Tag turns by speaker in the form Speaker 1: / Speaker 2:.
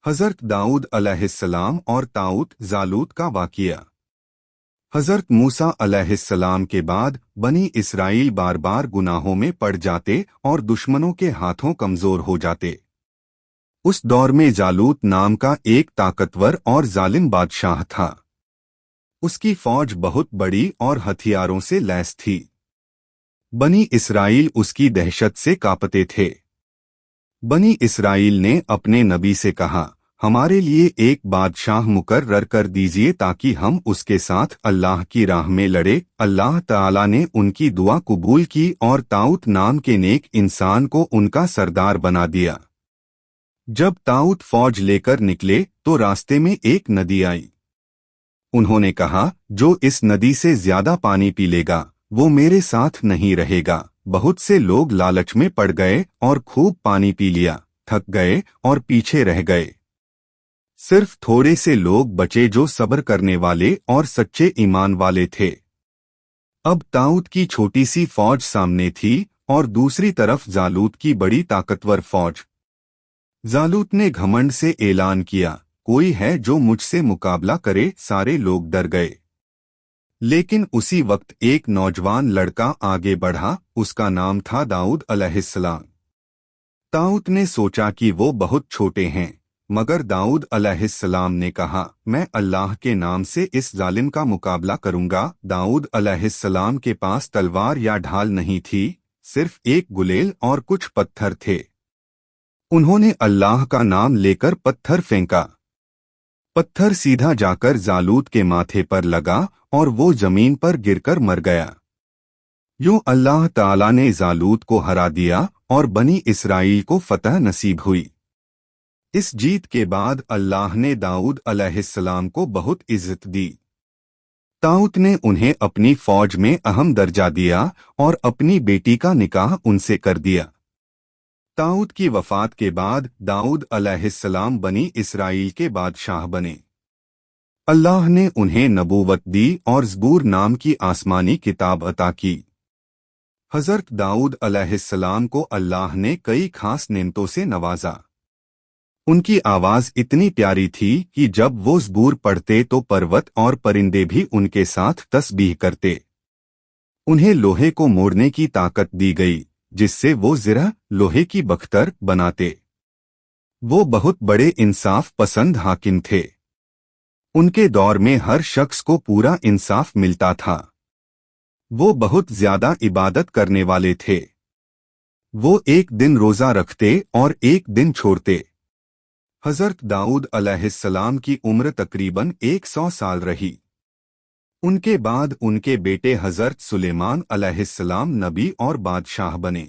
Speaker 1: حضرت داؤد علیہ السلام اور طاؤت جالوت کا واقعہ۔ حضرت موسیٰ علیہ السلام کے بعد بنی اسرائیل بار بار گناہوں میں پڑ جاتے اور دشمنوں کے ہاتھوں کمزور ہو جاتے۔ اس دور میں جالوت نام کا ایک طاقتور اور ظالم بادشاہ تھا۔ اس کی فوج بہت بڑی اور ہتھیاروں سے لیس تھی۔ بنی اسرائیل اس کی دہشت سے کانپتے تھے۔ بنی اسرائیل نے اپنے نبی سے کہا، ہمارے لیے ایک بادشاہ مقرر کر دیجئے تاکہ ہم اس کے ساتھ اللہ کی راہ میں لڑے۔ اللہ تعالی نے ان کی دعا قبول کی اور طاؤت نام کے نیک انسان کو ان کا سردار بنا دیا۔ جب طاؤت فوج لے کر نکلے تو راستے میں ایک ندی آئی۔ انہوں نے کہا، جو اس ندی سے زیادہ پانی پی لے گا وہ میرے ساتھ نہیں رہے گا۔ بہت سے لوگ لالچ میں پڑ گئے اور خوب پانی پی لیا، تھک گئے اور پیچھے رہ گئے۔ صرف تھوڑے سے لوگ بچے جو صبر کرنے والے اور سچے ایمان والے تھے۔ اب طاؤت کی چھوٹی سی فوج سامنے تھی اور دوسری طرف جالوت کی بڑی طاقتور فوج۔ جالوت نے گھمنڈ سے اعلان کیا، کوئی ہے جو مجھ سے مقابلہ کرے؟ سارے لوگ ڈر گئے۔ لیکن اسی وقت ایک نوجوان لڑکا آگے بڑھا، اس کا نام تھا داؤد علیہ السلام۔ طاؤت نے سوچا کہ وہ بہت چھوٹے ہیں، مگر داؤد علیہ السلام نے کہا، میں اللہ کے نام سے اس ظالم کا مقابلہ کروں گا۔ داؤد علیہ السلام کے پاس تلوار یا ڈھال نہیں تھی، صرف ایک گلیل اور کچھ پتھر تھے۔ انہوں نے اللہ کا نام لے کر پتھر پھینکا۔ پتھر سیدھا جا کر جالوت کے ماتھے پر لگا اور وہ زمین پر گر کر مر گیا۔ یوں اللہ تعالی نے جالوت کو ہرا دیا اور بنی اسرائیل کو فتح نصیب ہوئی۔ اس جیت کے بعد اللہ نے داؤد علیہ السلام کو بہت عزت دی۔ طاؤت نے انہیں اپنی فوج میں اہم درجہ دیا اور اپنی بیٹی کا نکاح ان سے کر دیا۔ طاؤت کی وفات کے بعد داؤد علیہ السلام بنی اسرائیل کے بادشاہ بنے۔ اللہ نے انہیں نبوت دی اور زبور نام کی آسمانی کتاب عطا کی۔ حضرت داؤد علیہ السلام کو اللہ نے کئی خاص نعمتوں سے نوازا۔ ان کی آواز اتنی پیاری تھی کہ جب وہ زبور پڑھتے تو پروت اور پرندے بھی ان کے ساتھ تسبیح کرتے۔ انہیں لوہے کو موڑنے کی طاقت دی گئی، جس سے وہ زرہ لوہے کی بختر بناتے۔ وہ بہت بڑے انصاف پسند حاکم تھے۔ ان کے دور میں ہر شخص کو پورا انصاف ملتا تھا۔ وہ بہت زیادہ عبادت کرنے والے تھے۔ وہ ایک دن روزہ رکھتے اور ایک دن چھوڑتے۔ حضرت داؤد علیہ السلام کی عمر تقریباً 100 سال رہی۔ ان کے بعد ان کے بیٹے حضرت سلیمان علیہ السلام نبی اور بادشاہ بنے۔